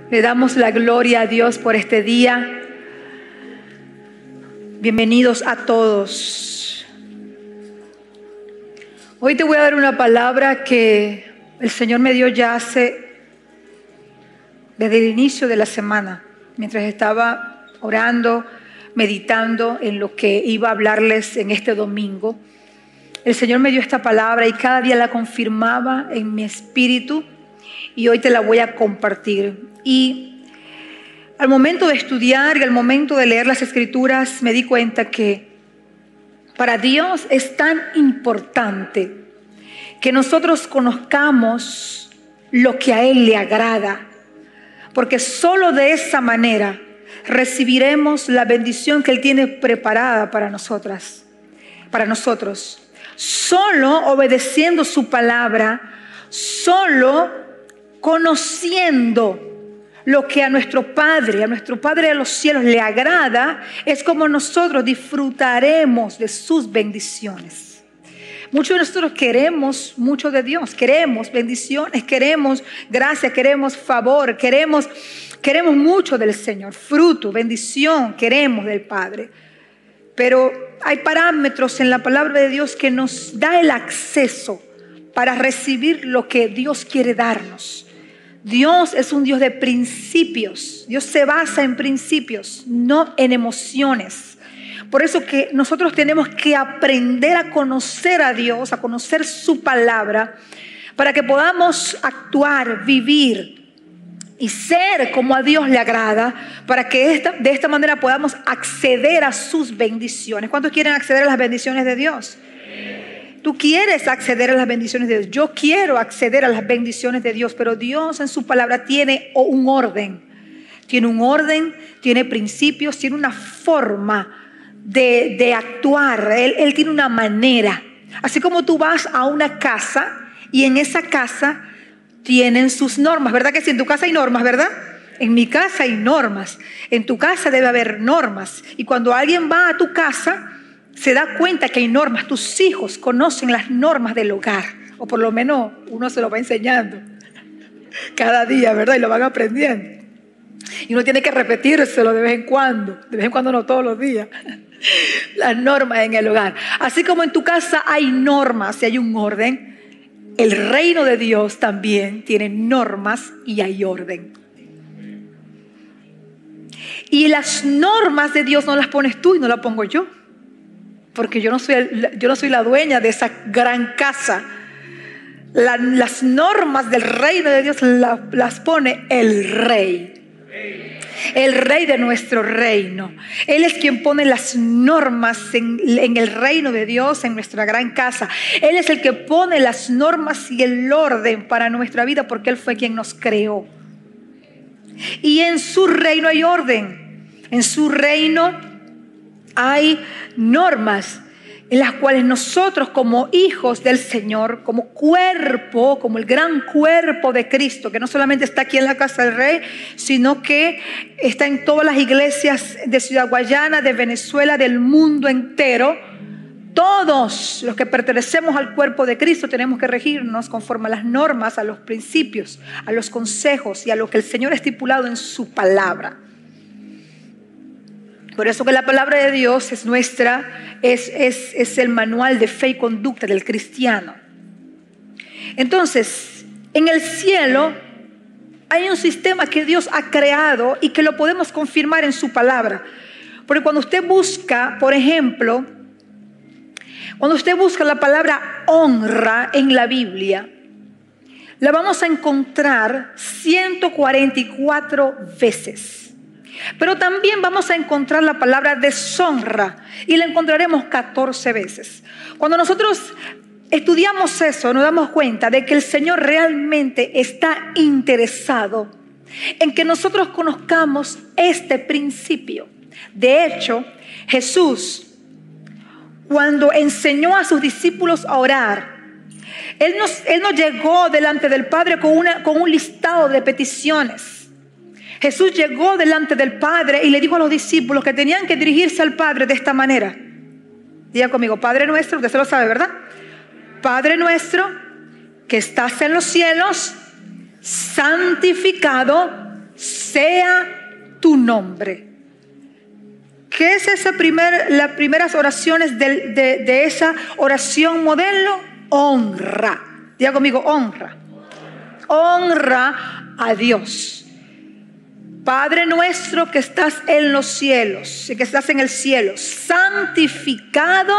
Le damos la gloria a Dios por este día. Bienvenidos a todos. Hoy te voy a dar una palabra que el Señor me dio ya desde el inicio de la semana, mientras estaba orando, meditando en lo que iba a hablarles en este domingo. El Señor me dio esta palabra y cada día la confirmaba en mi espíritu y hoy te la voy a compartir. Y al momento de estudiar y al momento de leer las Escrituras me di cuenta que para Dios es tan importante que nosotros conozcamos lo que a Él le agrada, porque solo de esa manera recibiremos la bendición que Él tiene preparada para nosotros. Solo obedeciendo su palabra, solo conociendo lo que a nuestro Padre de los cielos le agrada, es como nosotros disfrutaremos de sus bendiciones. Muchos de nosotros queremos mucho de Dios, queremos bendiciones, queremos gracia, queremos favor, queremos mucho del Señor, fruto, bendición, queremos del Padre. Pero hay parámetros en la palabra de Dios que nos da el acceso para recibir lo que Dios quiere darnos. Dios es un Dios de principios. Dios se basa en principios, no en emociones. Por eso que nosotros tenemos que aprender a conocer a Dios, a conocer su palabra, para que podamos actuar, vivir y ser como a Dios le agrada, para que de esta manera podamos acceder a sus bendiciones. ¿Cuántos quieren acceder a las bendiciones de Dios? Tú quieres acceder a las bendiciones de Dios. Yo quiero acceder a las bendiciones de Dios, pero Dios en su palabra tiene un orden. Tiene un orden, tiene principios, tiene una forma de actuar. Él tiene una manera. Así como tú vas a una casa y en esa casa tienen sus normas, ¿verdad que sí? En tu casa hay normas, ¿verdad? En mi casa hay normas. En tu casa debe haber normas. Y cuando alguien va a tu casa, se da cuenta que hay normas. Tus hijos conocen las normas del hogar, o por lo menos uno se lo va enseñando cada día, ¿verdad? Y lo van aprendiendo. Y uno tiene que repetírselo de vez en cuando no todos los días. Las normas en el hogar. Así como en tu casa hay normas y hay un orden, el reino de Dios también tiene normas y hay orden. Y las normas de Dios no las pones tú y no las pongo yo, porque yo no soy la dueña de esa gran casa. Las normas del reino de Dios las pone el rey de nuestro reino. Él es quien pone las normas en el reino de Dios, en nuestra gran casa. Él es el que pone las normas y el orden para nuestra vida, porque Él fue quien nos creó. Y en su reino hay orden. En su reino hay normas en las cuales nosotros, como hijos del Señor, como cuerpo, como el gran cuerpo de Cristo, que no solamente está aquí en la casa del Rey, sino que está en todas las iglesias de Ciudad Guayana, de Venezuela, del mundo entero. Todos los que pertenecemos al cuerpo de Cristo tenemos que regirnos conforme a las normas, a los principios, a los consejos y a lo que el Señor ha estipulado en su palabra. Por eso que la palabra de Dios es el manual de fe y conducta del cristiano. Entonces, en el cielo hay un sistema que Dios ha creado y que lo podemos confirmar en su palabra. Porque cuando usted busca, por ejemplo, la palabra honra en la Biblia, la vamos a encontrar 144 veces. Pero también vamos a encontrar la palabra deshonra y la encontraremos 14 veces. Cuando nosotros estudiamos eso, nos damos cuenta de que el Señor realmente está interesado en que nosotros conozcamos este principio. De hecho, Jesús, cuando enseñó a sus discípulos a orar, Él no llegó delante del Padre con un listado de peticiones. Jesús llegó delante del Padre y le dijo a los discípulos que tenían que dirigirse al Padre de esta manera. Diga conmigo: Padre nuestro, usted se lo sabe, ¿verdad? Padre nuestro que estás en los cielos, santificado sea tu nombre. ¿Qué es las primeras oraciones de esa oración modelo? Honra. Diga conmigo, honra. Honra a Dios. Padre nuestro que estás en los cielos, que estás en el cielo, santificado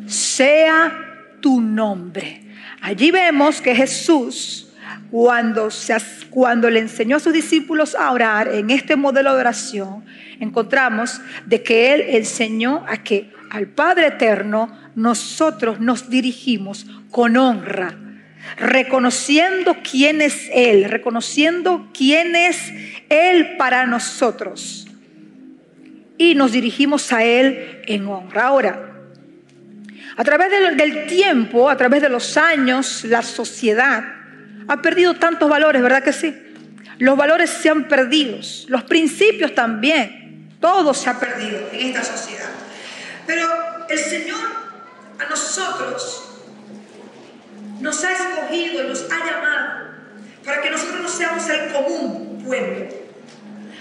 sea tu nombre. Allí vemos que Jesús, cuando le enseñó a sus discípulos a orar en este modelo de oración, encontramos de que Él enseñó a que al Padre Eterno nosotros nos dirigimos con honra, reconociendo quién es Él, reconociendo quién es Él para nosotros. Y nos dirigimos a Él en honra. Ahora, a través del tiempo, a través de los años, la sociedad ha perdido tantos valores, ¿verdad que sí? Los valores se han perdido, los principios también, todo se ha perdido en esta sociedad. Pero el Señor a nosotros nos ha escogido y nos ha llamado para que nosotros no seamos el común pueblo,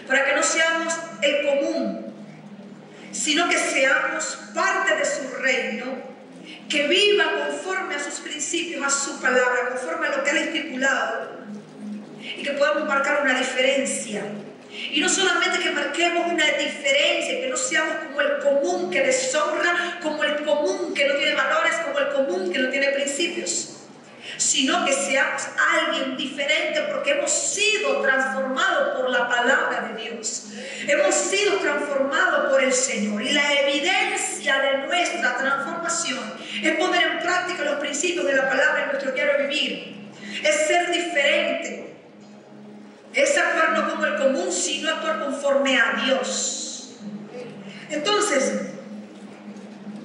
para que no seamos el común, sino que seamos parte de su reino, que viva conforme a sus principios, a su palabra, conforme a lo que Él ha estipulado, y que podamos marcar una diferencia. Y no solamente que marquemos una diferencia, que no seamos como el común que deshonra, como el común que no tiene valores, como el común que no tiene principios, sino que seamos alguien diferente porque hemos sido transformados por la palabra de Dios. Hemos sido transformados por el Señor. Y la evidencia de nuestra transformación es poner en práctica los principios de la palabra en nuestro diario vivir. Es ser diferente. Es actuar no como el común, sino actuar conforme a Dios. Entonces,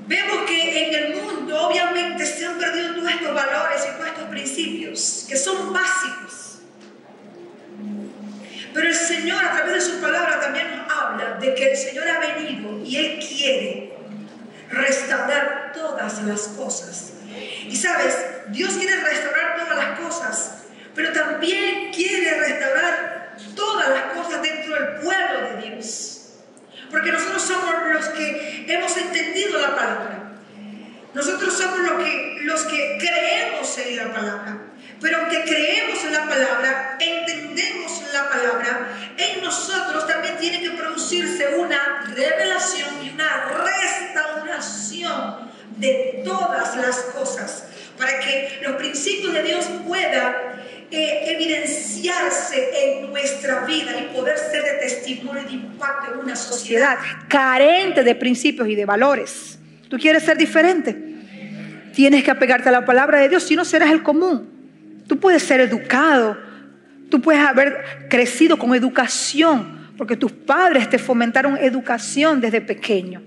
vemos que en el mundo obviamente se han perdido todos estos valores y todos estos principios que son básicos. Pero el Señor a través de su palabra también nos habla de que el Señor ha venido y Él quiere restaurar todas las cosas. Y sabes, Dios quiere restaurar todas las cosas, pero también quiere restaurar todas las cosas dentro del pueblo de Dios. Porque nosotros somos los que hemos entendido la palabra. Nosotros somos los que creemos en la palabra. Pero aunque creemos en la palabra, entendemos la palabra, en nosotros también tiene que producirse una revelación y una restauración de todas las cosas, para que los principios de Dios puedan evidenciarse en nuestra vida y poder ser de testimonio y de impacto en una sociedad carente de principios y de valores. ¿Tú quieres ser diferente? Tienes que apegarte a la palabra de Dios, si no serás el común. Tú puedes ser educado, tú puedes haber crecido con educación, porque tus padres te fomentaron educación desde pequeño.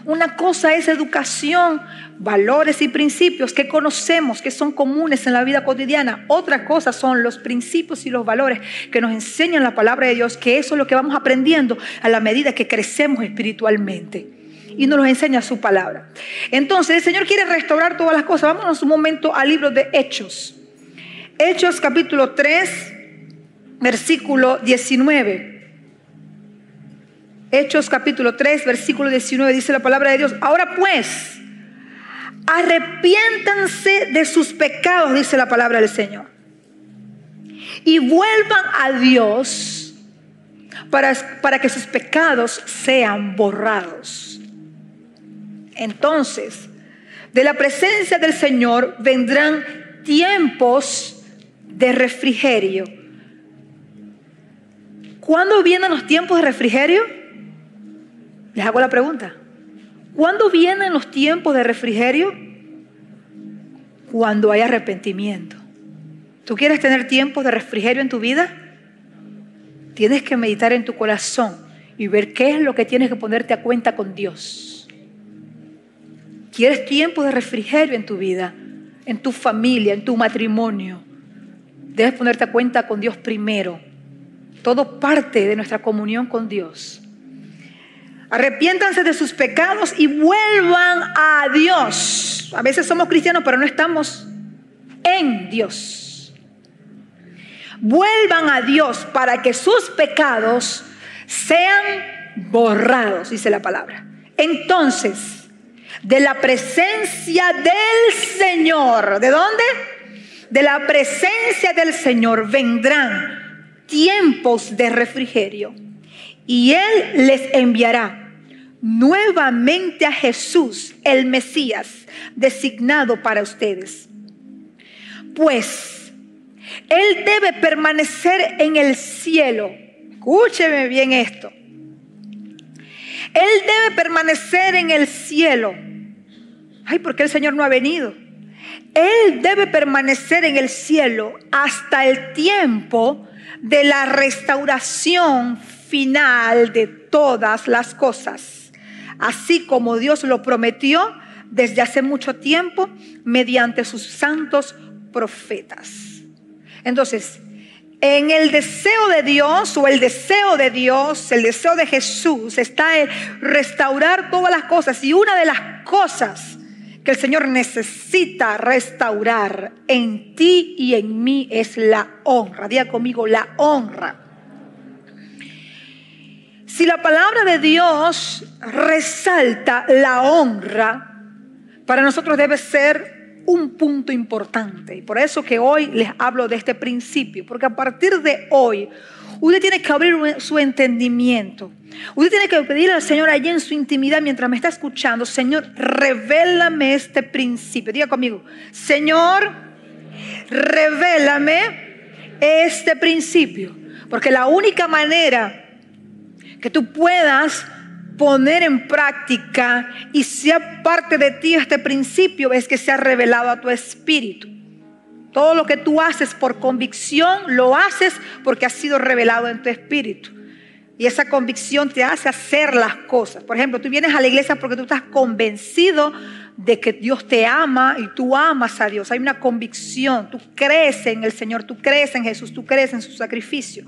Una cosa es educación, valores y principios que conocemos, que son comunes en la vida cotidiana. Otra cosa son los principios y los valores que nos enseñan la palabra de Dios, que eso es lo que vamos aprendiendo a la medida que crecemos espiritualmente. Y nos lo enseña su palabra. Entonces el Señor quiere restaurar todas las cosas. Vámonos un momento al libro de Hechos. Hechos capítulo 3, versículo 19. Hechos capítulo 3, versículo 19, dice la palabra de Dios. Ahora pues, arrepiéntanse de sus pecados, dice la palabra del Señor, y vuelvan a Dios para que sus pecados sean borrados. Entonces, de la presencia del Señor vendrán tiempos de refrigerio. ¿Cuándo vienen los tiempos de refrigerio? Les hago la pregunta. ¿Cuándo vienen los tiempos de refrigerio? Cuando hay arrepentimiento. ¿Tú quieres tener tiempos de refrigerio en tu vida? Tienes que meditar en tu corazón y ver qué es lo que tienes que ponerte a cuenta con Dios. ¿Quieres tiempos de refrigerio en tu vida, en tu familia, en tu matrimonio? Debes ponerte a cuenta con Dios primero. Todo parte de nuestra comunión con Dios. Arrepiéntanse de sus pecados y vuelvan a Dios. A veces somos cristianos, pero no estamos en Dios. vuelvan a Dios para que sus pecados sean borrados, dice la palabra. Entonces, de la presencia del Señor, ¿de dónde? De la presencia del Señor vendrán tiempos de refrigerio, y Él les enviará nuevamente a Jesús, el Mesías, designado para ustedes. Pues Él debe permanecer en el cielo. Escúcheme bien esto. Él debe permanecer en el cielo. Ay, ¿por qué el Señor no ha venido? Él debe permanecer en el cielo hasta el tiempo de la restauración final de todas las cosas, así como Dios lo prometió desde hace mucho tiempo mediante sus santos profetas. Entonces, en el deseo de Dios, o el deseo de Dios, el deseo de Jesús, está en restaurar todas las cosas. Y una de las cosas que el Señor necesita restaurar en ti y en mí es la honra. Diga conmigo, la honra. Si la palabra de Dios resalta la honra, para nosotros debe ser un punto importante. Y por eso que hoy les hablo de este principio, porque a partir de hoy usted tiene que abrir su entendimiento. Usted tiene que pedirle al Señor allí en su intimidad mientras me está escuchando: Señor, revélame este principio. Diga conmigo: Señor, revélame este principio. Porque la única manera que tú puedas poner en práctica y sea parte de ti este principio es que sea revelado a tu espíritu. Todo lo que tú haces por convicción, lo haces porque ha sido revelado en tu espíritu. Y esa convicción te hace hacer las cosas. Por ejemplo, tú vienes a la iglesia porque tú estás convencido de que Dios te ama y tú amas a Dios. Hay una convicción. Tú crees en el Señor, tú crees en Jesús, tú crees en su sacrificio.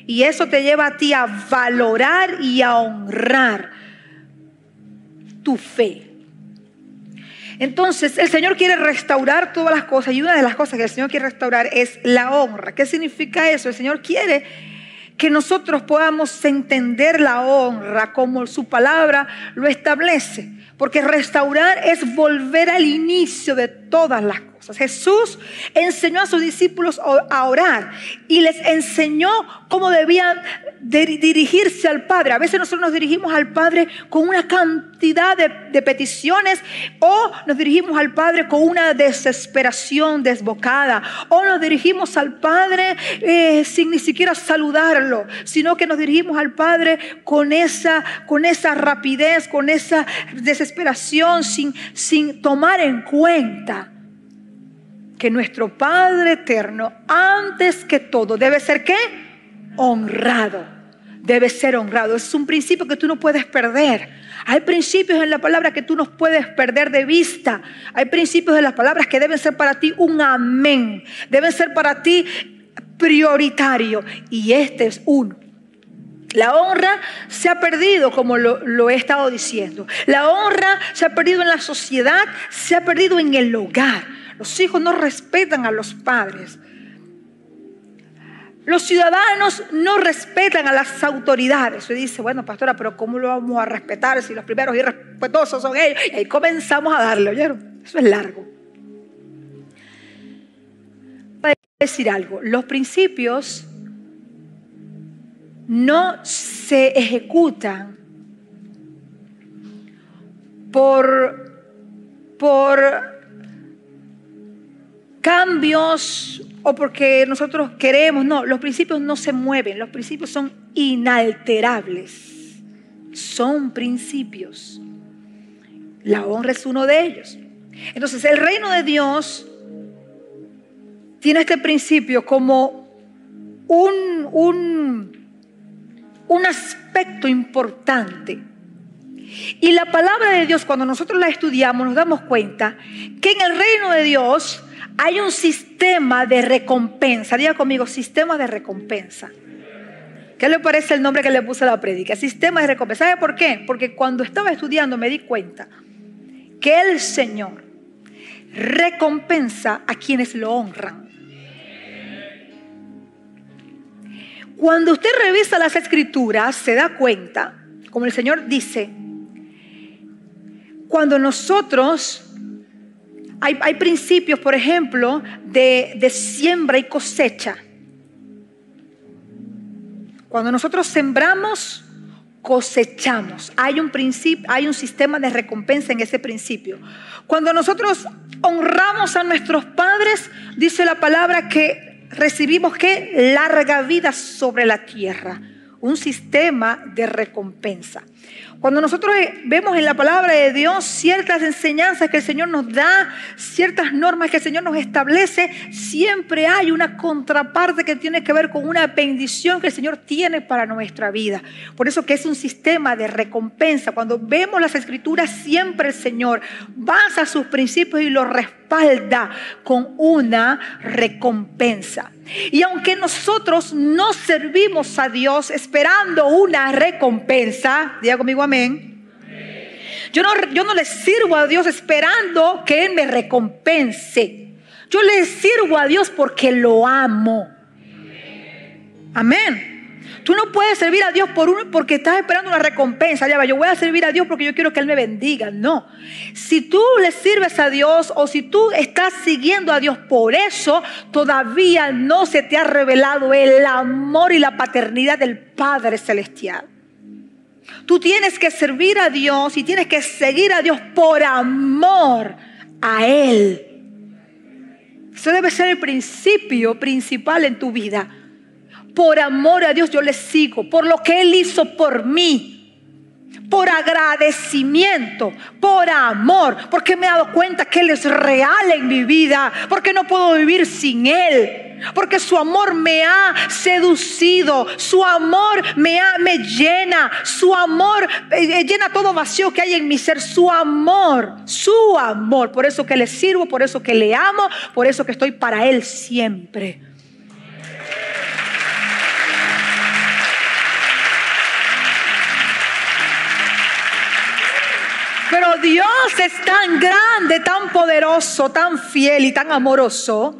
Y eso te lleva a ti a valorar y a honrar tu fe. Entonces, el Señor quiere restaurar todas las cosas, y una de las cosas que el Señor quiere restaurar es la honra. ¿Qué significa eso? El Señor quiere que nosotros podamos entender la honra como su palabra lo establece. Porque restaurar es volver al inicio de todas las cosas. Jesús enseñó a sus discípulos a orar y les enseñó cómo debían dirigirse al Padre. A veces nosotros nos dirigimos al Padre con una cantidad de peticiones, o nos dirigimos al Padre con una desesperación desbocada, o nos dirigimos al Padre sin ni siquiera saludarlo, sino que nos dirigimos al Padre con esa rapidez, con esa desesperación, sin tomar en cuenta que nuestro Padre eterno, antes que todo, debe ser ¿qué? Honrado. Debe ser honrado. Es un principio que tú no puedes perder. Hay principios en la palabra que tú no puedes perder de vista. Hay principios en las palabras que deben ser para ti un amén. Deben ser para ti prioritario. Y este es uno. La honra se ha perdido, como lo he estado diciendo. La honra se ha perdido en la sociedad, se ha perdido en el hogar. Los hijos no respetan a los padres. Los ciudadanos no respetan a las autoridades. Se dice, bueno, pastora, pero ¿cómo lo vamos a respetar si los primeros irrespetuosos son ellos? Y ahí comenzamos a darle, ¿oyeron? Eso es largo. Para decir algo, los principios no se ejecutan por cambios o porque nosotros queremos. No, los principios no se mueven. Los principios son inalterables. Son principios. La honra es uno de ellos. Entonces, el reino de Dios tiene este principio como un aspecto importante. Y la palabra de Dios, cuando nosotros la estudiamos, nos damos cuenta que en el reino de Dios hay un sistema de recompensa. Diga conmigo, sistema de recompensa. ¿Qué le parece el nombre que le puse a la prédica? Sistema de recompensa. ¿Sabe por qué? Porque cuando estaba estudiando me di cuenta que el Señor recompensa a quienes lo honran. Cuando usted revisa las Escrituras, se da cuenta, como el Señor dice, cuando nosotros, hay principios, por ejemplo, de siembra y cosecha. Cuando nosotros sembramos, cosechamos. Hay un principio, hay un sistema de recompensa en ese principio. Cuando nosotros honramos a nuestros padres, dice la palabra que recibimos ¿qué? Larga vida sobre la tierra. Un sistema de recompensa. Cuando nosotros vemos en la palabra de Dios ciertas enseñanzas que el Señor nos da, ciertas normas que el Señor nos establece, siempre hay una contraparte que tiene que ver con una bendición que el Señor tiene para nuestra vida. Por eso que es un sistema de recompensa. Cuando vemos las Escrituras, siempre el Señor basa sus principios y los respalda con una recompensa. Y aunque nosotros no servimos a Dios esperando una recompensa, diga conmigo amén. Yo no le sirvo a Dios esperando que Él me recompense. Yo le sirvo a Dios porque lo amo. Amén. Tú no puedes servir a Dios porque estás esperando una recompensa. Ya va, yo voy a servir a Dios porque yo quiero que Él me bendiga. No. Si tú le sirves a Dios o si tú estás siguiendo a Dios por eso, todavía no se te ha revelado el amor y la paternidad del Padre Celestial. Tú tienes que servir a Dios y tienes que seguir a Dios por amor a Él. Eso debe ser el principio principal en tu vida. Por amor a Dios yo le sigo, por lo que Él hizo por mí, por agradecimiento, por amor, porque me he dado cuenta que Él es real en mi vida, porque no puedo vivir sin Él, porque su amor me ha seducido, su amor me llena, su amor llena todo vacío que hay en mi ser, su amor, por eso que le sirvo, por eso que le amo, por eso que estoy para Él siempre. Pero Dios es tan grande, tan poderoso, tan fiel y tan amoroso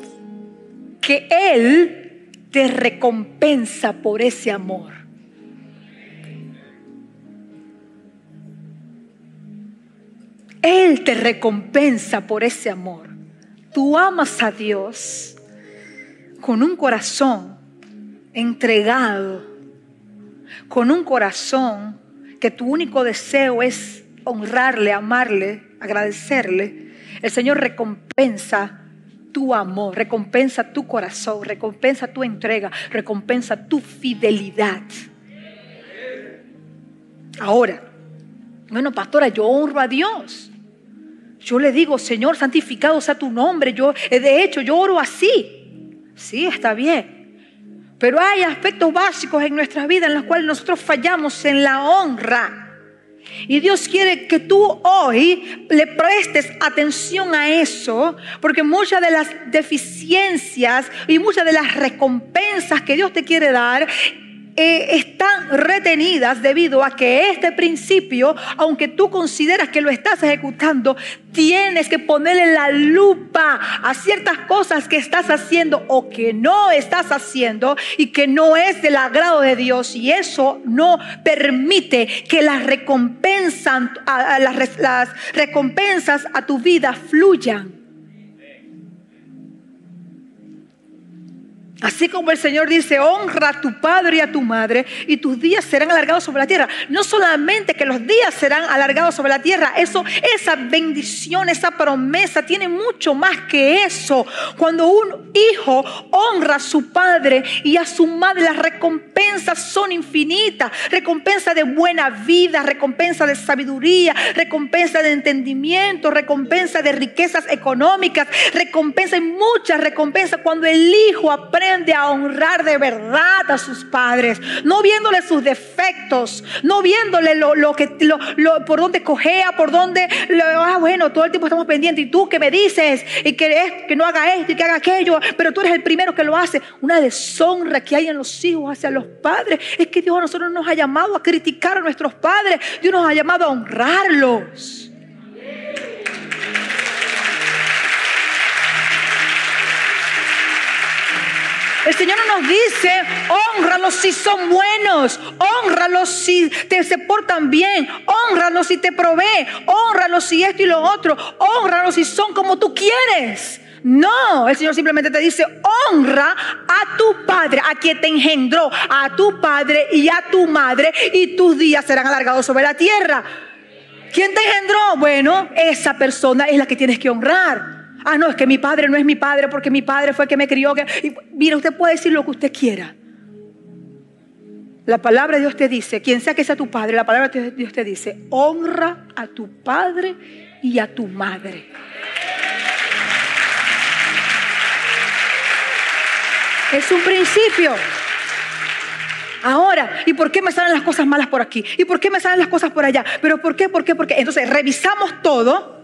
que Él te recompensa por ese amor. Él te recompensa por ese amor. Tú amas a Dios con un corazón entregado, con un corazón que tu único deseo es honrarle, amarle, agradecerle. El Señor recompensa tu amor, recompensa tu corazón, recompensa tu entrega, recompensa tu fidelidad. Ahora, bueno, pastora, yo honro a Dios. Yo le digo, Señor, santificado sea tu nombre. De hecho, yo oro así. Sí, está bien. Pero hay aspectos básicos en nuestra vida en los cuales nosotros fallamos en la honra. Y Dios quiere que tú hoy le prestes atención a eso, porque muchas de las deficiencias y muchas de las recompensas que Dios te quiere dar están retenidas debido a que este principio, aunque tú consideras que lo estás ejecutando, tienes que ponerle la lupa a ciertas cosas que estás haciendo o que no estás haciendo y que no es del agrado de Dios, y eso no permite que las recompensas a tu vida fluyan. Así como el Señor dice, honra a tu padre y a tu madre y tus días serán alargados sobre la tierra. No solamente que los días serán alargados sobre la tierra, esa bendición, esa promesa tiene mucho más que eso. Cuando un hijo honra a su padre y a su madre, las recompensas son infinitas. Recompensa de buena vida, recompensa de sabiduría, recompensa de entendimiento, recompensa de riquezas económicas, hay muchas recompensas cuando el hijo aprende a honrar de verdad a sus padres, no viéndole sus defectos, no viéndole por dónde cojea, por dónde bueno, todo el tiempo estamos pendientes, y tú que me dices y que no haga esto y que haga aquello, pero tú eres el primero que lo hace. Una deshonra que hay en los hijos hacia los padres es que Dios a nosotros nos ha llamado a criticar a nuestros padres. Dios nos ha llamado a honrarlos. El Señor no nos dice, hónralos si son buenos, hónralos si se portan bien, hónralos si te provee, hónralos si esto y lo otro, hónralos si son como tú quieres. No, el Señor simplemente te dice, honra a tu padre, a quien te engendró, a tu padre y a tu madre, y tus días serán alargados sobre la tierra. ¿Quién te engendró? Bueno, esa persona es la que tienes que honrar. Ah, no, es que mi padre no es mi padre porque mi padre fue el que me crió. Mira, usted puede decir lo que usted quiera. La palabra de Dios te dice, quien sea que sea tu padre, la palabra de Dios te dice, honra a tu padre y a tu madre. Es un principio. Ahora, ¿y por qué me salen las cosas malas por aquí? ¿Y por qué me salen las cosas por allá? ¿Pero por qué? ¿Por qué? ¿Por qué? Entonces revisamos todo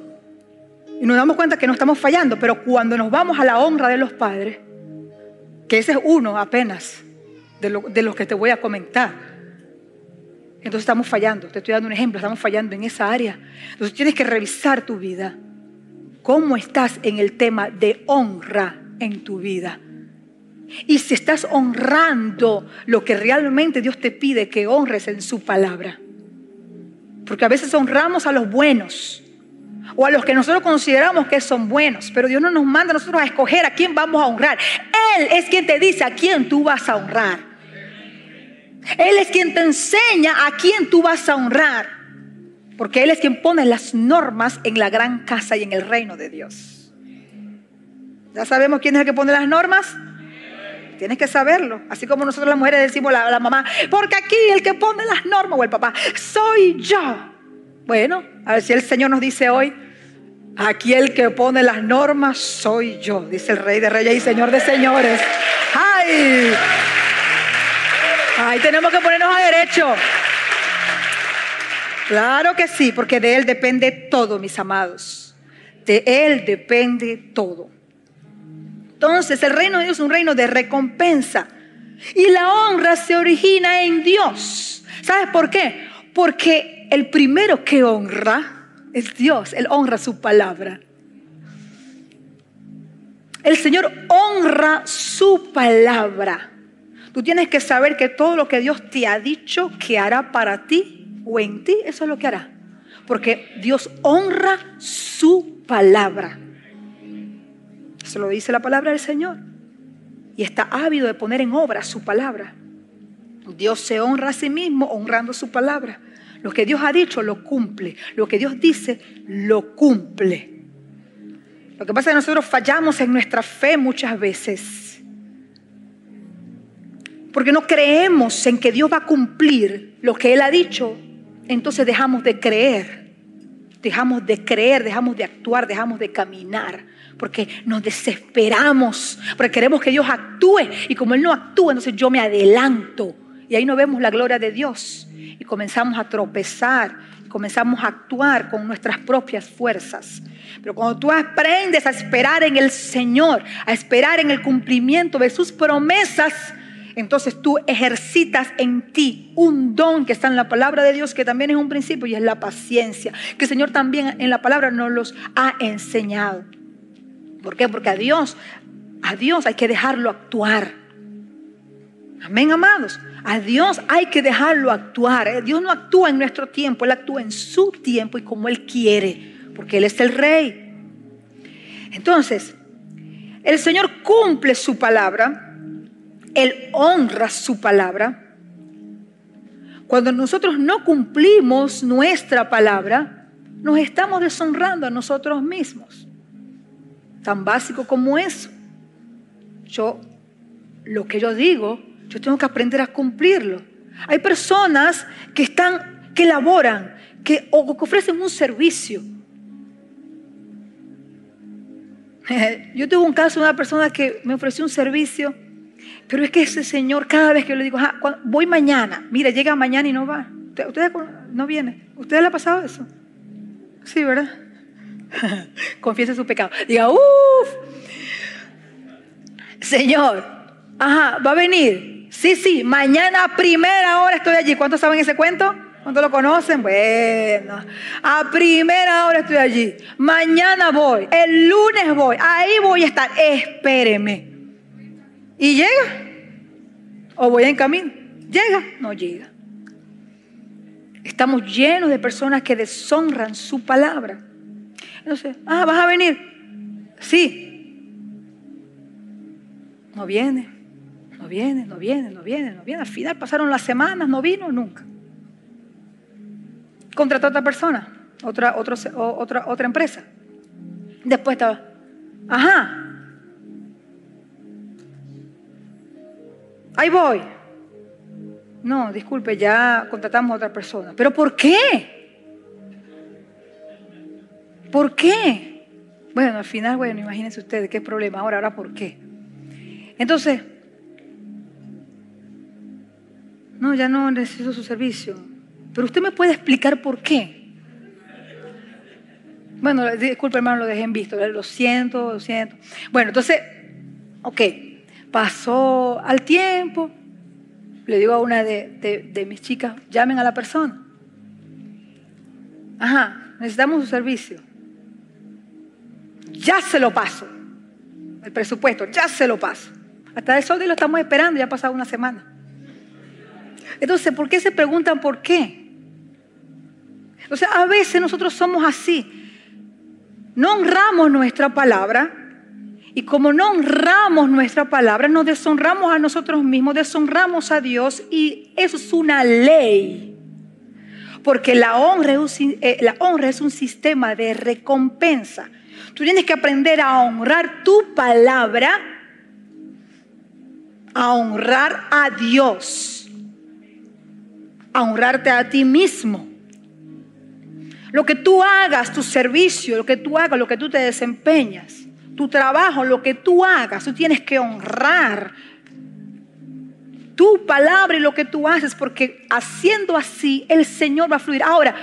y nos damos cuenta que no estamos fallando. Pero cuando nos vamos a la honra de los padres, que ese es uno apenas de los que te voy a comentar, entonces estamos fallando. Te estoy dando un ejemplo, estamos fallando en esa área. Entonces tienes que revisar tu vida. ¿Cómo estás en el tema de honra en tu vida? Y si estás honrando lo que realmente Dios te pide que honres en su palabra. Porque a veces honramos a los buenos o a los que nosotros consideramos que son buenos, pero Dios no nos manda a nosotros a escoger a quién vamos a honrar. Él es quien te dice a quién tú vas a honrar. Él es quien te enseña a quién tú vas a honrar, porque Él es quien pone las normas en la gran casa y en el reino de Dios. ¿Ya sabemos quién es el que pone las normas? Tienes que saberlo. Así como nosotros las mujeres decimos a la mamá, porque aquí el que pone las normas, o el papá, soy yo. Bueno, a ver si el Señor nos dice hoy, aquí el que pone las normas soy yo, dice el Rey de Reyes y Señor de Señores. ¡Ay! ¡Ay! Tenemos que ponernos a derecho. Claro que sí, porque de Él depende todo, mis amados. De Él depende todo. Entonces el reino de Dios es un reino de recompensa. Y la honra se origina en Dios. ¿Sabes por qué? Porque el primero que honra es Dios. Él honra su palabra. El Señor honra su palabra. Tú tienes que saber que todo lo que Dios te ha dicho que hará para ti o en ti, eso es lo que hará. Porque Dios honra su palabra. Eso lo dice la palabra del Señor. Y está ávido de poner en obra su palabra. Dios se honra a sí mismo honrando su palabra. Lo que Dios ha dicho lo cumple. Lo que Dios dice lo cumple. Lo que pasa es que nosotros fallamos en nuestra fe muchas veces. Porque no creemos en que Dios va a cumplir lo que Él ha dicho. Entonces dejamos de creer. Dejamos de creer, dejamos de actuar, dejamos de caminar. Porque nos desesperamos, porque queremos que Dios actúe. Y como Él no actúa, entonces yo me adelanto. Y ahí no vemos la gloria de Dios. Y comenzamos a tropezar, comenzamos a actuar con nuestras propias fuerzas. Pero cuando tú aprendes a esperar en el Señor, a esperar en el cumplimiento de sus promesas, entonces tú ejercitas en ti un don que está en la palabra de Dios, que también es un principio, y es la paciencia, que el Señor también en la palabra nos los ha enseñado. ¿Por qué? Porque a Dios hay que dejarlo actuar. Amén, amados. A Dios hay que dejarlo actuar. Dios no actúa en nuestro tiempo, Él actúa en su tiempo y como Él quiere, porque Él es el Rey. Entonces, el Señor cumple su palabra, Él honra su palabra. Cuando nosotros no cumplimos nuestra palabra, nos estamos deshonrando a nosotros mismos. Tan básico como eso. Lo que yo digo, yo tengo que aprender a cumplirlo. Hay personas que laboran, que ofrecen un servicio. Yo tuve un caso de una persona que me ofreció un servicio, pero es que ese señor, cada vez que yo le digo, voy mañana, mira, llega mañana y no va. Usted no viene. ¿Usted le ha pasado eso? Sí, ¿verdad? Confiese su pecado. Diga, Señor, va a venir. Sí, mañana a primera hora estoy allí. ¿Cuántos saben ese cuento? ¿Cuántos lo conocen? Bueno, a primera hora estoy allí. Mañana voy, el lunes voy, ahí voy a estar. Espéreme. ¿Y llega? ¿O voy en camino? ¿Llega? No llega. Estamos llenos de personas que deshonran su palabra. Entonces, ¿vas a venir? Sí. No viene. Al final pasaron las semanas, no vino nunca. Contrató a otra persona, otra empresa. Después estaba, ahí voy. No, disculpe, ya contratamos a otra persona. ¿Pero por qué? ¿Por qué? Bueno, al final, imagínense ustedes qué problema. Ahora, ¿por qué? Entonces, no, ya no necesito su servicio. Pero usted me puede explicar por qué. Bueno, disculpe, hermano, lo dejé en visto. Lo siento. Bueno, entonces, ok, pasó al tiempo. Le digo a una de mis chicas, llamen a la persona. Necesitamos su servicio. Ya se lo paso. El presupuesto, ya se lo paso. Hasta el sol de lo estamos esperando, ya ha pasado una semana. Entonces, ¿por qué se preguntan por qué? O sea, a veces nosotros somos así. No honramos nuestra palabra. Y como no honramos nuestra palabra, nos deshonramos a nosotros mismos, deshonramos a Dios, y eso es una ley. Porque la honra es un sistema de recompensa. Tú tienes que aprender a honrar tu palabra, a honrar a Dios, a honrarte a ti mismo. Lo que tú hagas, tu servicio, lo que tú hagas, lo que tú te desempeñas, tu trabajo, lo que tú hagas, tú tienes que honrar tu palabra y lo que tú haces, porque haciendo así el Señor va a fluir. Ahora,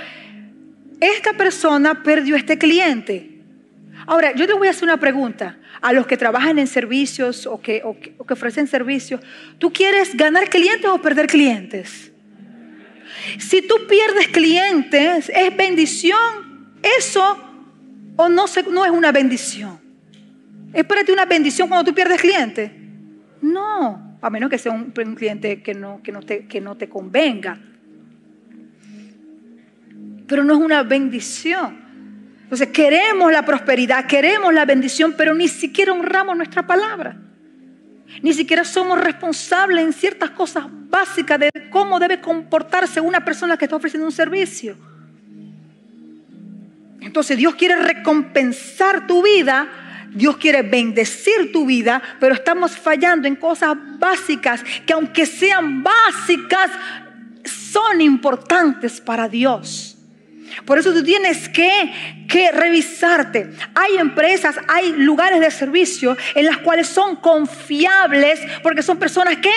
esta persona perdió este cliente. Ahora, yo te voy a hacer una pregunta a los que trabajan en servicios o que ofrecen servicios. ¿Tú quieres ganar clientes o perder clientes? Si tú pierdes clientes, ¿es bendición eso o no es una bendición? ¿Es para ti una bendición cuando tú pierdes clientes? No, a menos que sea un cliente que no te convenga. Pero no es una bendición. Entonces queremos la prosperidad, queremos la bendición, pero ni siquiera honramos nuestra palabra. Ni siquiera somos responsables en ciertas cosas básicas de cómo debe comportarse una persona que está ofreciendo un servicio. Entonces Dios quiere recompensar tu vida, Dios quiere bendecir tu vida, pero estamos fallando en cosas básicas que, aunque sean básicas, son importantes para Dios. Por eso tú tienes que revisarte. Hay empresas, hay lugares de servicio en las cuales son confiables, porque son personas que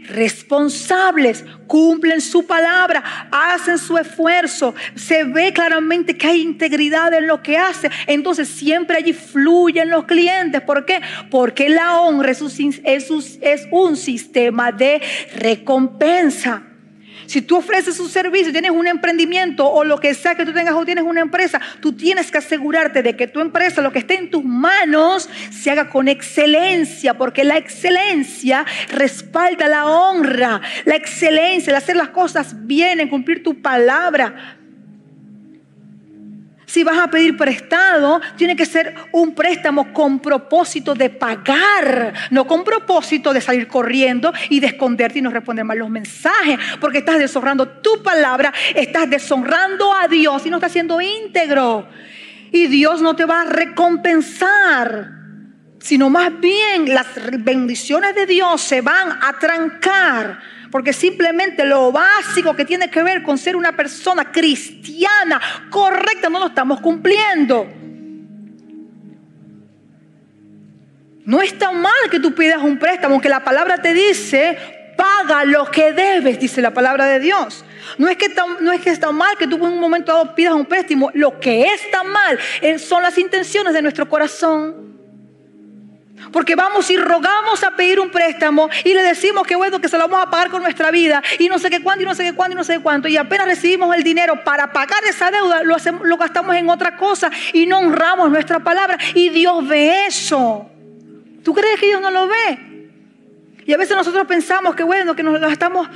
responsables, cumplen su palabra, hacen su esfuerzo, se ve claramente que hay integridad en lo que hace. Entonces siempre allí fluyen los clientes. ¿Por qué? Porque la honra es un sistema de recompensa. Si tú ofreces un servicio, tienes un emprendimiento o lo que sea que tú tengas, o tienes una empresa, tú tienes que asegurarte de que tu empresa, lo que esté en tus manos, se haga con excelencia, porque la excelencia respalda la honra. La excelencia, el hacer las cosas bien, en cumplir tu palabra. Si vas a pedir prestado, tiene que ser un préstamo con propósito de pagar, no con propósito de salir corriendo y de esconderte y no responder mal los mensajes, porque estás deshonrando tu palabra, estás deshonrando a Dios y no estás siendo íntegro. Y Dios no te va a recompensar, sino más bien las bendiciones de Dios se van a trancar. Porque simplemente lo básico que tiene que ver con ser una persona cristiana correcta no lo estamos cumpliendo. No está mal que tú pidas un préstamo, aunque la palabra te dice, paga lo que debes, dice la palabra de Dios. No es que está mal que tú en un momento dado pidas un préstamo. Lo que está mal son las intenciones de nuestro corazón. Porque vamos y rogamos a pedir un préstamo y le decimos que bueno, que se lo vamos a pagar con nuestra vida y no sé qué cuánto y no sé qué cuánto y no sé qué cuánto, y apenas recibimos el dinero para pagar esa deuda, lo gastamos en otra cosa y no honramos nuestra palabra, y Dios ve eso. ¿Tú crees que Dios no lo ve? Y a veces nosotros pensamos que bueno, que nos la estamos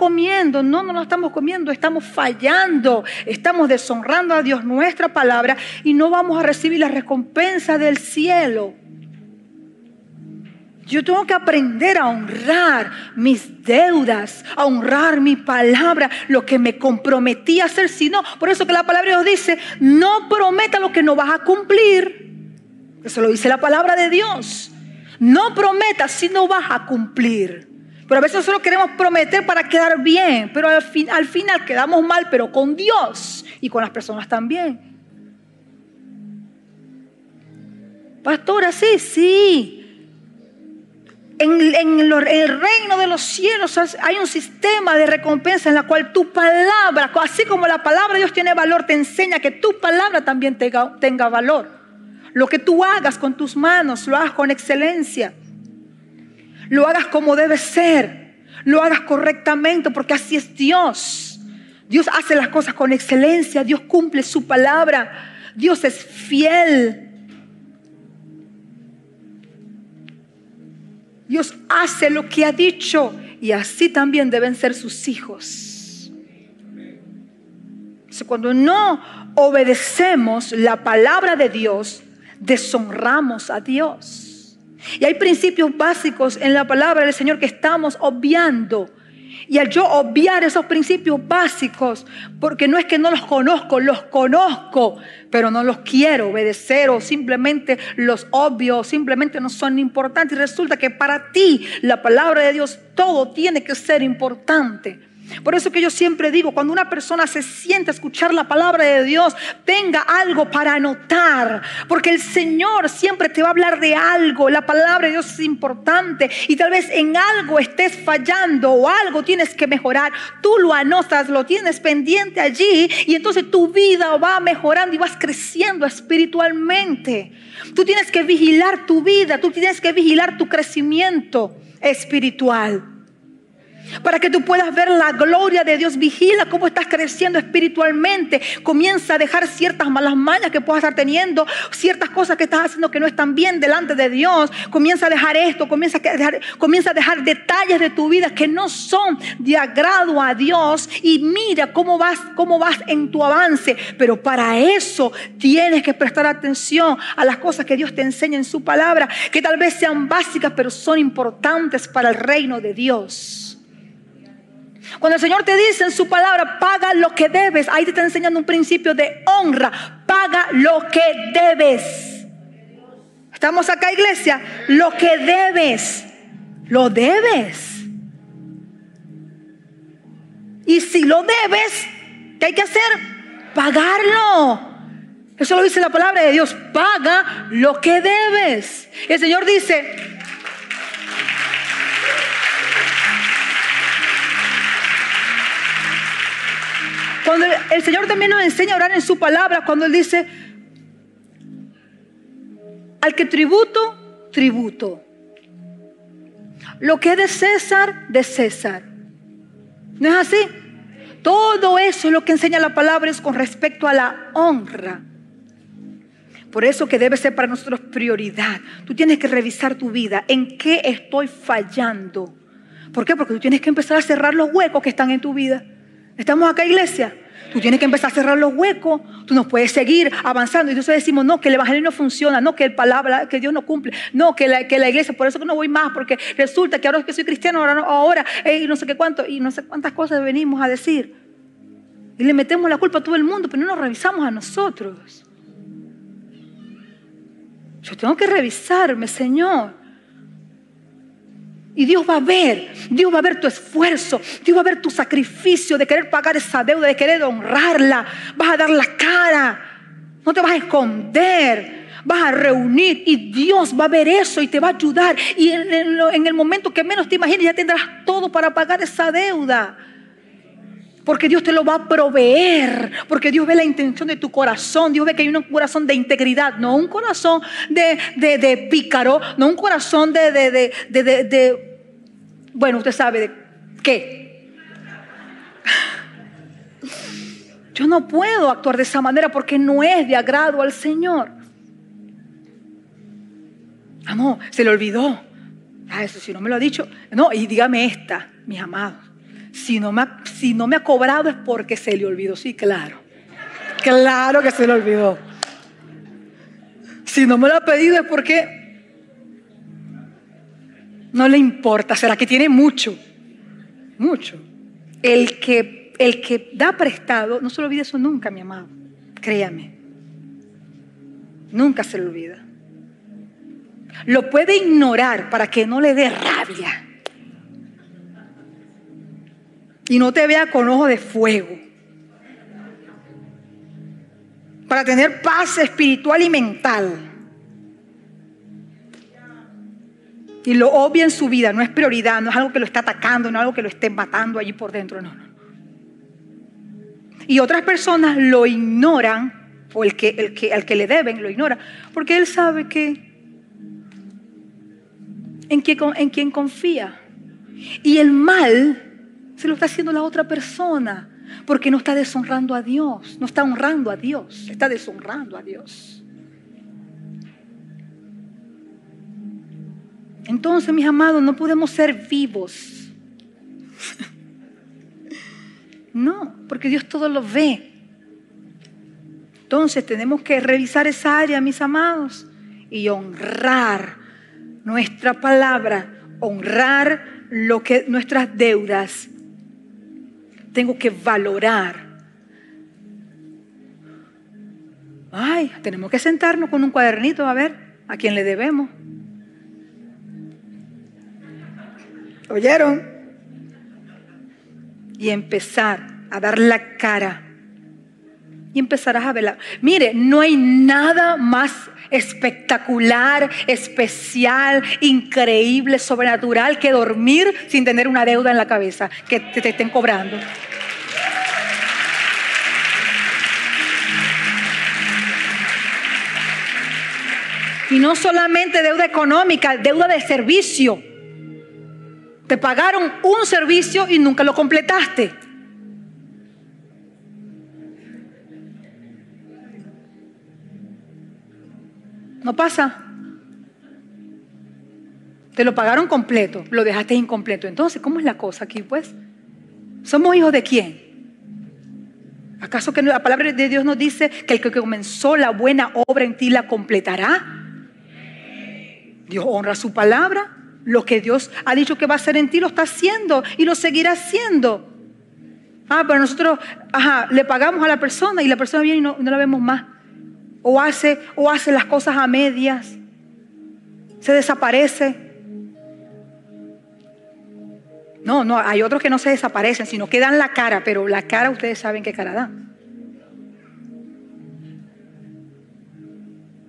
comiendo. No nos la estamos comiendo, estamos fallando, estamos deshonrando a Dios, nuestra palabra, y no vamos a recibir la recompensa del cielo. Yo tengo que aprender a honrar mis deudas, a honrar mi palabra, lo que me comprometí a hacer. Si no, por eso que la palabra de Dios dice, no prometa lo que no vas a cumplir. Eso lo dice la palabra de Dios. No prometas si no vas a cumplir. Pero a veces nosotros queremos prometer para quedar bien, pero al final quedamos mal, pero con Dios y con las personas también. Pastora, sí. En el reino de los cielos hay un sistema de recompensa en la cual tu palabra, así como la palabra de Dios tiene valor, te enseña que tu palabra también tenga valor. Lo que tú hagas con tus manos, lo hagas con excelencia. Lo hagas como debe ser. Lo hagas correctamente, porque así es Dios. Dios hace las cosas con excelencia. Dios cumple su palabra. Dios es fiel. Dios hace lo que ha dicho, y así también deben ser sus hijos. Entonces, cuando no obedecemos la palabra de Dios, deshonramos a Dios. Y hay principios básicos en la palabra del Señor que estamos obviando. Y al yo obviar esos principios básicos, porque no es que no los conozco, pero no los quiero obedecer, o simplemente los obvio, o simplemente no son importantes. Y resulta que para ti, la palabra de Dios, todo tiene que ser importante. Por eso que yo siempre digo, cuando una persona se sienta a escuchar la palabra de Dios, tenga algo para anotar, porque el Señor siempre te va a hablar de algo. La palabra de Dios es importante, y tal vez en algo estés fallando o algo tienes que mejorar. Tú lo anotas, lo tienes pendiente allí, y entonces tu vida va mejorando y vas creciendo espiritualmente. Tú tienes que vigilar tu vida, tú tienes que vigilar tu crecimiento espiritual. Para que tú puedas ver la gloria de Dios, vigila cómo estás creciendo espiritualmente. Comienza a dejar ciertas malas mañas que puedas estar teniendo, ciertas cosas que estás haciendo que no están bien delante de Dios. Comienza a dejar esto, comienza a dejar detalles de tu vida que no son de agrado a Dios, y mira cómo vas en tu avance. Pero para eso tienes que prestar atención a las cosas que Dios te enseña en su palabra, que tal vez sean básicas, pero son importantes para el reino de Dios. Cuando el Señor te dice en su palabra, paga lo que debes, ahí te está enseñando un principio de honra. Paga lo que debes. ¿Estamos acá, iglesia? Lo que debes, lo debes. Y si lo debes, ¿qué hay que hacer? Pagarlo. Eso lo dice la palabra de Dios. Paga lo que debes. El Señor dice, cuando el Señor también nos enseña a orar en su palabra, cuando Él dice, al que tributo, tributo. Lo que es de César, de César. ¿No es así? Todo eso es lo que enseña la palabra, es con respecto a la honra. Por eso que debe ser para nosotros prioridad. Tú tienes que revisar tu vida. ¿En qué estoy fallando? ¿Por qué? Porque tú tienes que empezar a cerrar los huecos que están en tu vida. ¿Estamos acá, iglesia? Tú tienes que empezar a cerrar los huecos. Tú no puedes seguir avanzando. Y entonces decimos, no, que el evangelio no funciona, no, que el palabra, que Dios no cumple, no, que la iglesia, por eso que no voy más, porque resulta que ahora que soy cristiano, ahora y no sé qué cuánto, y no sé cuántas cosas venimos a decir. Y le metemos la culpa a todo el mundo, pero no nos revisamos a nosotros. Yo tengo que revisarme, Señor. Y Dios va a ver tu esfuerzo, Dios va a ver tu sacrificio de querer pagar esa deuda, de querer honrarla. Vas a dar la cara, no te vas a esconder, vas a reunir, y Dios va a ver eso y te va a ayudar. Y en el momento que menos te imagines ya tendrás todo para pagar esa deuda. Porque Dios te lo va a proveer. Porque Dios ve la intención de tu corazón. Dios ve que hay un corazón de integridad. No un corazón de pícaro. No un corazón bueno, usted sabe de qué. Yo no puedo actuar de esa manera porque no es de agrado al Señor. No, se le olvidó. eso si no me lo ha dicho. No, y dígame esta, mis amados. Si no me ha cobrado es porque se le olvidó. Sí, claro. Claro que se le olvidó. Si no me lo ha pedido es porque no le importa. ¿Será que tiene mucho? Mucho. El que da prestado, no se le olvide eso nunca, mi amado. Créame. Nunca se le olvida. Lo puede ignorar para que no le dé rabia. Y no te vea con ojos de fuego. Para tener paz espiritual y mental. Y lo obvia en su vida, no es prioridad, no es algo que lo está atacando, no es algo que lo esté matando allí por dentro, no. Y otras personas lo ignoran, o al que le deben lo ignora, porque él sabe que en quien confía. Y el mal se lo está haciendo la otra persona, porque no está deshonrando a Dios, no está honrando a Dios, está deshonrando a Dios. Entonces, mis amados, no podemos ser vivos. No, porque Dios todo lo ve. Entonces tenemos que revisar esa área, mis amados, y honrar nuestra palabra, honrar nuestras deudas. Tengo que valorar. Tenemos que sentarnos con un cuadernito a ver a quién le debemos. ¿Oyeron? Y empezar a dar la cara. Y empezarás a verla. Mire, no hay nada más espectacular, especial, increíble, sobrenatural que dormir sin tener una deuda en la cabeza que te estén cobrando. Y no solamente deuda económica, deuda de servicio. Te pagaron un servicio y nunca lo completaste. No pasa. Te lo pagaron completo, lo dejaste incompleto. Entonces, ¿cómo es la cosa aquí, pues? ¿Somos hijos de quién? ¿Acaso que la palabra de Dios nos dice que el que comenzó la buena obra en ti la completará? Dios honra su palabra. Lo que Dios ha dicho que va a hacer en ti lo está haciendo y lo seguirá haciendo. Pero nosotros le pagamos a la persona y la persona viene y no la vemos más. O hace las cosas a medias. Se desaparece. No, hay otros que no se desaparecen, sino que dan la cara, pero la cara ustedes saben qué cara dan.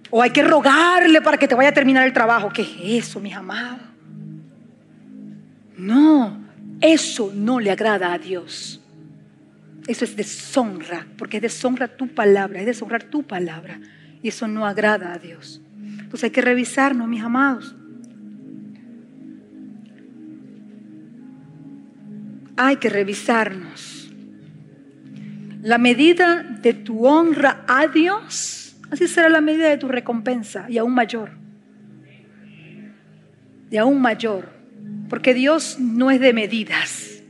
O hay que rogarle para que te vaya a terminar el trabajo. ¿Qué es eso, mis amados? No, eso no le agrada a Dios. Eso es deshonra, porque es deshonra tu palabra, es deshonrar tu palabra. Y eso no agrada a Dios. Entonces hay que revisarnos, mis amados. Hay que revisarnos. La medida de tu honra a Dios, así será la medida de tu recompensa, y aún mayor. Y aún mayor. Porque Dios no es de medidas.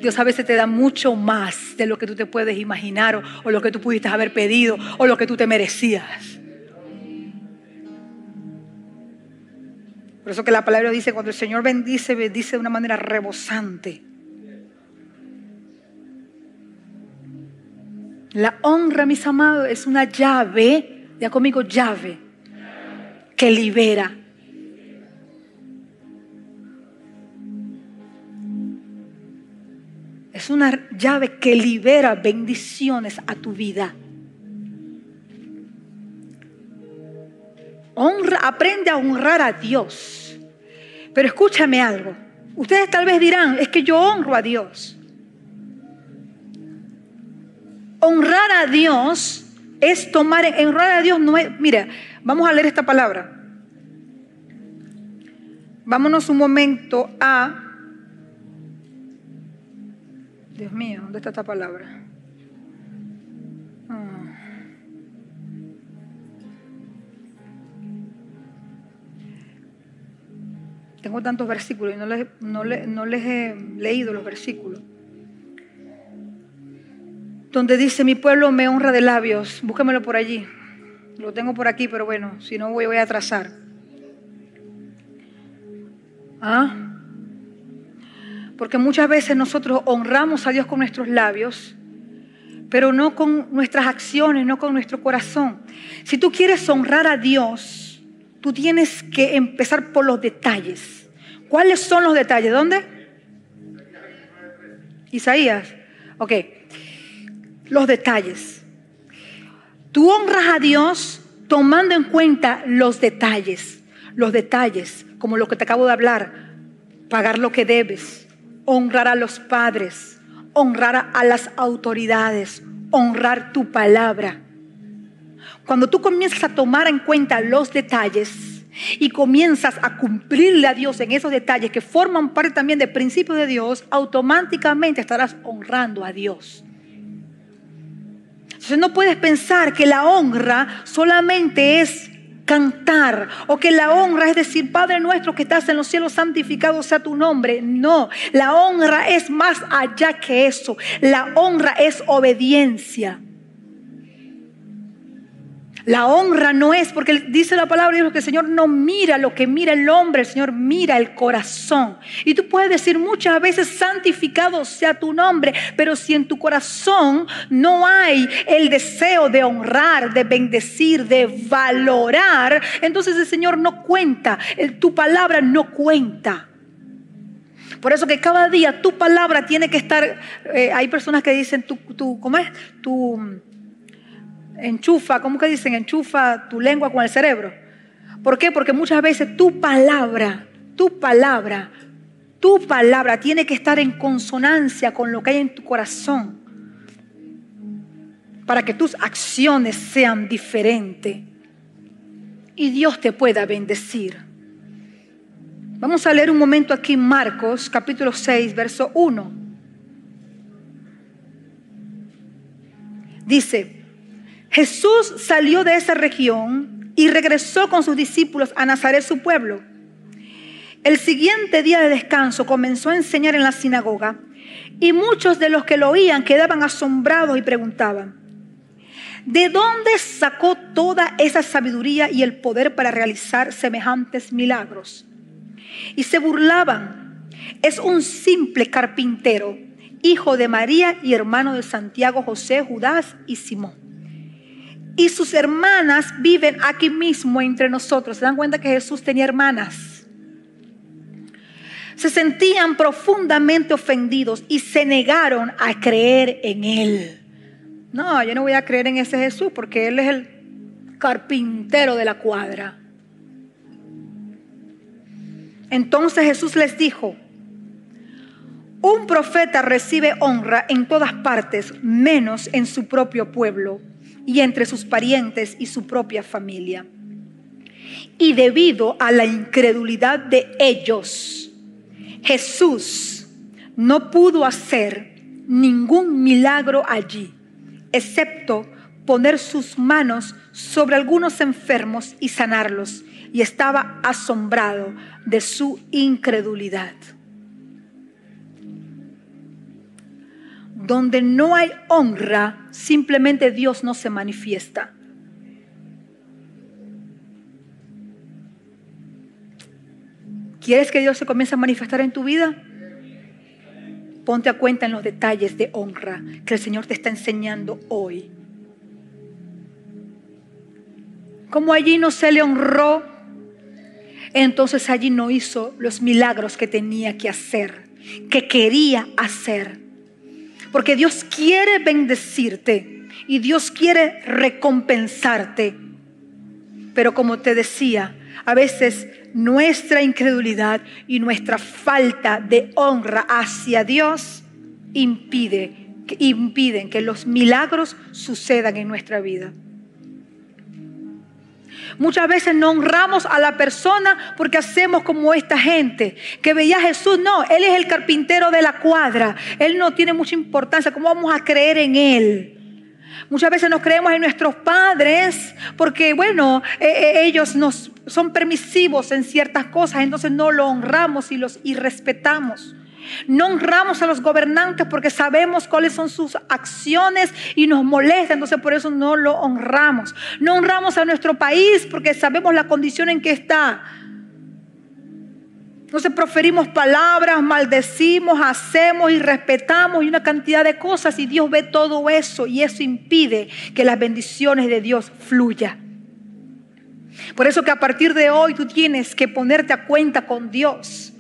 Dios a veces te da mucho más de lo que tú te puedes imaginar o lo que tú pudiste haber pedido o lo que tú te merecías. Por eso que la palabra dice, cuando el Señor bendice, bendice de una manera rebosante. La honra, mis amados, es una llave, ya conmigo, llave, que libera. Es una llave que libera bendiciones a tu vida. Aprende a honrar a Dios. Pero escúchame algo. Ustedes tal vez dirán, es que yo honro a Dios. Honrar a Dios es honrar a Dios no es, mira, vamos a leer esta palabra. Vámonos un momento a, Dios mío, ¿dónde está esta palabra? Tengo tantos versículos y no les he leído los versículos. Donde dice, mi pueblo me honra de labios. Búsquemelo por allí. Lo tengo por aquí, pero bueno, si no voy a atrasar. Porque muchas veces nosotros honramos a Dios con nuestros labios, pero no con nuestras acciones, no con nuestro corazón. Si tú quieres honrar a Dios, tú tienes que empezar por los detalles. ¿Cuáles son los detalles? ¿Dónde? Isaías. Ok. Los detalles. Tú honras a Dios tomando en cuenta los detalles. Los detalles, como lo que te acabo de hablar. Pagar lo que debes. Honrar a los padres. Honrar a las autoridades. Honrar tu palabra. Cuando tú comienzas a tomar en cuenta los detalles y comienzas a cumplirle a Dios en esos detalles que forman parte también del principio de Dios, automáticamente estarás honrando a Dios. Entonces no puedes pensar que la honra solamente es cantar, o que la honra es decir, Padre nuestro que estás en los cielos, santificado sea tu nombre. No, la honra es más allá que eso. La honra es obediencia. La honra no es, porque dice la palabra de Dios que el Señor no mira lo que mira el hombre, el Señor mira el corazón. Y tú puedes decir muchas veces, santificado sea tu nombre, pero si en tu corazón no hay el deseo de honrar, de bendecir, de valorar, entonces el Señor no cuenta, tu palabra no cuenta. Por eso que cada día tu palabra tiene que estar, hay personas que dicen, ¿cómo es? Enchufa, ¿cómo que dicen? Enchufa tu lengua con el cerebro. ¿Por qué? Porque muchas veces tu palabra tiene que estar en consonancia con lo que hay en tu corazón para que tus acciones sean diferentes y Dios te pueda bendecir. Vamos a leer un momento aquí Marcos capítulo 6 verso 1. Dice: Jesús salió de esa región y regresó con sus discípulos a Nazaret, su pueblo. El siguiente día de descanso comenzó a enseñar en la sinagoga y muchos de los que lo oían quedaban asombrados y preguntaban: ¿de dónde sacó toda esa sabiduría y el poder para realizar semejantes milagros? Y se burlaban: es un simple carpintero, hijo de María y hermano de Santiago, José, Judas y Simón. Y sus hermanas viven aquí mismo entre nosotros. ¿Se dan cuenta que Jesús tenía hermanas? Se sentían profundamente ofendidos y se negaron a creer en Él. No, yo no voy a creer en ese Jesús porque Él es el carpintero de la cuadra. Entonces Jesús les dijo: un profeta recibe honra en todas partes, menos en su propio pueblo y entre sus parientes y su propia familia. Y debido a la incredulidad de ellos, Jesús no pudo hacer ningún milagro allí, excepto poner sus manos sobre algunos enfermos y sanarlos. Y estaba asombrado de su incredulidad. Donde no hay honra, simplemente Dios no se manifiesta. ¿Quieres que Dios se comience a manifestar en tu vida? Ponte a cuenta en los detalles de honra que el Señor te está enseñando hoy. Como allí no se le honró, entonces allí no hizo los milagros que tenía que hacer, que quería hacer. Porque Dios quiere bendecirte y Dios quiere recompensarte. Pero como te decía, a veces nuestra incredulidad y nuestra falta de honra hacia Dios impiden que los milagros sucedan en nuestra vida. Muchas veces no honramos a la persona porque hacemos como esta gente que veía a Jesús. No, Él es el carpintero de la cuadra. Él no tiene mucha importancia. ¿Cómo vamos a creer en Él? Muchas veces nos creemos en nuestros padres porque, bueno, ellos nos son permisivos en ciertas cosas, entonces no lo honramos y los irrespetamos. No honramos a los gobernantes porque sabemos cuáles son sus acciones y nos molesta, entonces por eso no lo honramos. No honramos a nuestro país porque sabemos la condición en que está. Entonces proferimos palabras, maldecimos, hacemos y respetamos y una cantidad de cosas, y Dios ve todo eso y eso impide que las bendiciones de Dios fluyan. Por eso que a partir de hoy tú tienes que ponerte a cuenta con Dios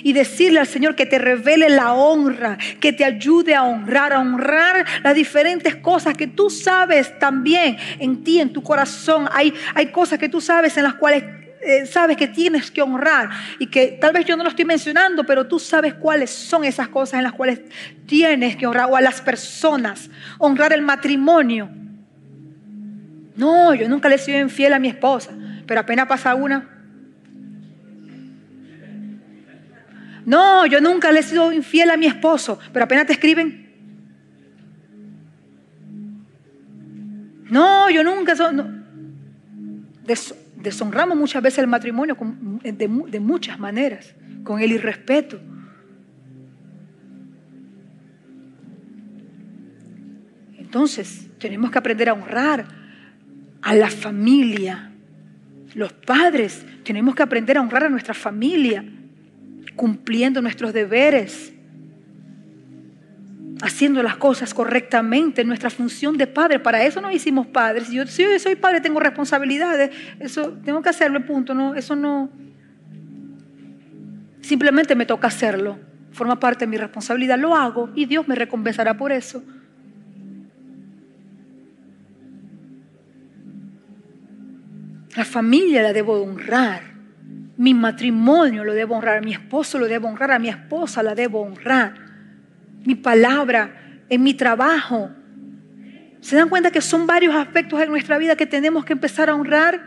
y decirle al Señor que te revele la honra, que te ayude a honrar las diferentes cosas que tú sabes también en ti, en tu corazón. Hay cosas que tú sabes en las cuales sabes que tienes que honrar y que tal vez yo no lo estoy mencionando, pero tú sabes cuáles son esas cosas en las cuales tienes que honrar, o a las personas. Honrar el matrimonio. No, yo nunca le he sido infiel a mi esposa, pero apenas pasa una. No, yo nunca le he sido infiel a mi esposo, pero apenas te escriben. No, yo nunca deshonramos muchas veces el matrimonio de muchas maneras, con el irrespeto. Entonces, tenemos que aprender a honrar a la familia. Los padres, tenemos que aprender a honrar a nuestra familia, cumpliendo nuestros deberes, haciendo las cosas correctamente, nuestra función de padre. Para eso nos hicimos padres. Si yo soy padre, tengo responsabilidades, eso tengo que hacerlo, punto. No, eso no, simplemente me toca hacerlo, forma parte de mi responsabilidad, lo hago y Dios me recompensará por eso. La familia la debo honrar, mi matrimonio lo debo honrar, mi esposo lo debo honrar, a mi esposa la debo honrar. Mi palabra, en mi trabajo. ¿Se dan cuenta que son varios aspectos en nuestra vida que tenemos que empezar a honrar?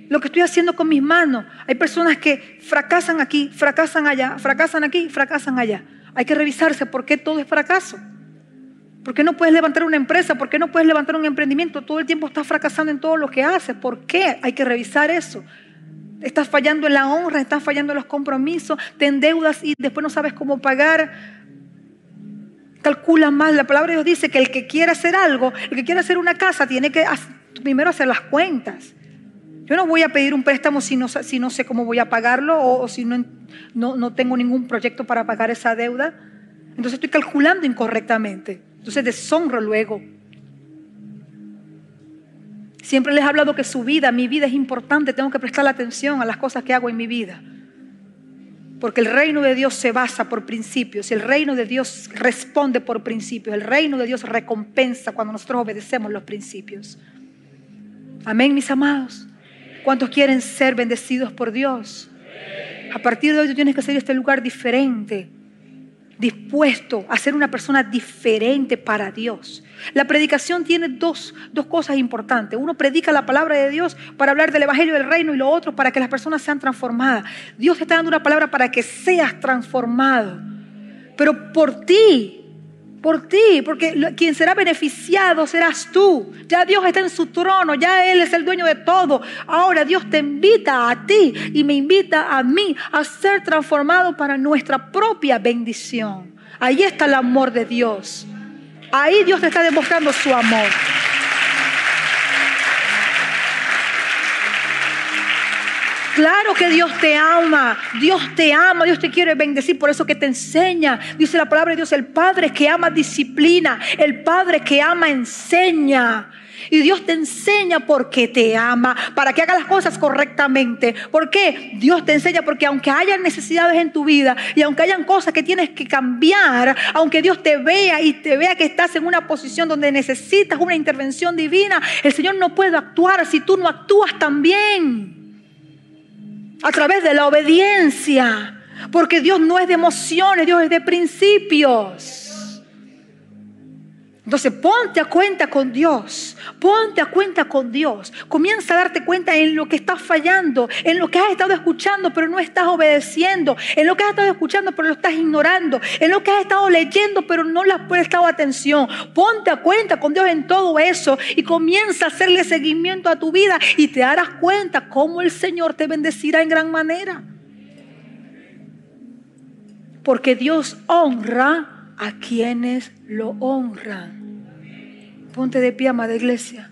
Lo que estoy haciendo con mis manos. Hay personas que fracasan aquí, fracasan allá, fracasan aquí, fracasan allá. Hay que revisarse por qué todo es fracaso. ¿Por qué no puedes levantar una empresa? ¿Por qué no puedes levantar un emprendimiento? Todo el tiempo estás fracasando en todo lo que haces. ¿Por qué? Hay que revisar eso. Estás fallando en la honra, estás fallando en los compromisos, te endeudas y después no sabes cómo pagar. Calcula mal. La palabra de Dios dice que el que quiera hacer algo, el que quiera hacer una casa, tiene que primero hacer las cuentas. Yo no voy a pedir un préstamo si no sé cómo voy a pagarlo o si no tengo ningún proyecto para pagar esa deuda. Entonces estoy calculando incorrectamente. Entonces deshonro luego. Siempre les he hablado que mi vida es importante. Tengo que prestar atención a las cosas que hago en mi vida. Porque el reino de Dios se basa por principios. El reino de Dios responde por principios. El reino de Dios recompensa cuando nosotros obedecemos los principios. Amén, mis amados. ¿Cuántos quieren ser bendecidos por Dios? A partir de hoy tú tienes que hacer este lugar diferente. Dispuesto a ser una persona diferente para Dios. La predicación tiene dos cosas importantes. Uno predica la palabra de Dios para hablar del evangelio del reino, y lo otro para que las personas sean transformadas. Dios te está dando una palabra para que seas transformado, pero por ti, porque quien será beneficiado serás tú. Ya Dios está en su trono, ya Él es el dueño de todo. Ahora Dios te invita a ti y me invita a mí a ser transformado para nuestra propia bendición. Ahí está el amor de Dios. Ahí Dios te está demostrando su amor. Claro que Dios te ama, Dios te quiere bendecir, por eso que te enseña. Dice la palabra de Dios, el Padre que ama disciplina, el Padre que ama enseña. Y Dios te enseña porque te ama, para que hagas las cosas correctamente. ¿Por qué? Dios te enseña porque aunque hayan necesidades en tu vida y aunque hayan cosas que tienes que cambiar, aunque Dios te vea y te vea que estás en una posición donde necesitas una intervención divina, el Señor no puede actuar si tú no actúas también. A través de la obediencia. Porque Dios no es de emociones, Dios es de principios. Entonces ponte a cuenta con Dios, ponte a cuenta con Dios. Comienza a darte cuenta en lo que estás fallando, en lo que has estado escuchando pero no estás obedeciendo, en lo que has estado escuchando pero lo estás ignorando, en lo que has estado leyendo pero no le has prestado atención. Ponte a cuenta con Dios en todo eso y comienza a hacerle seguimiento a tu vida y te darás cuenta cómo el Señor te bendecirá en gran manera. Porque Dios honra a quienes lo honran. Ponte de pie, amada iglesia.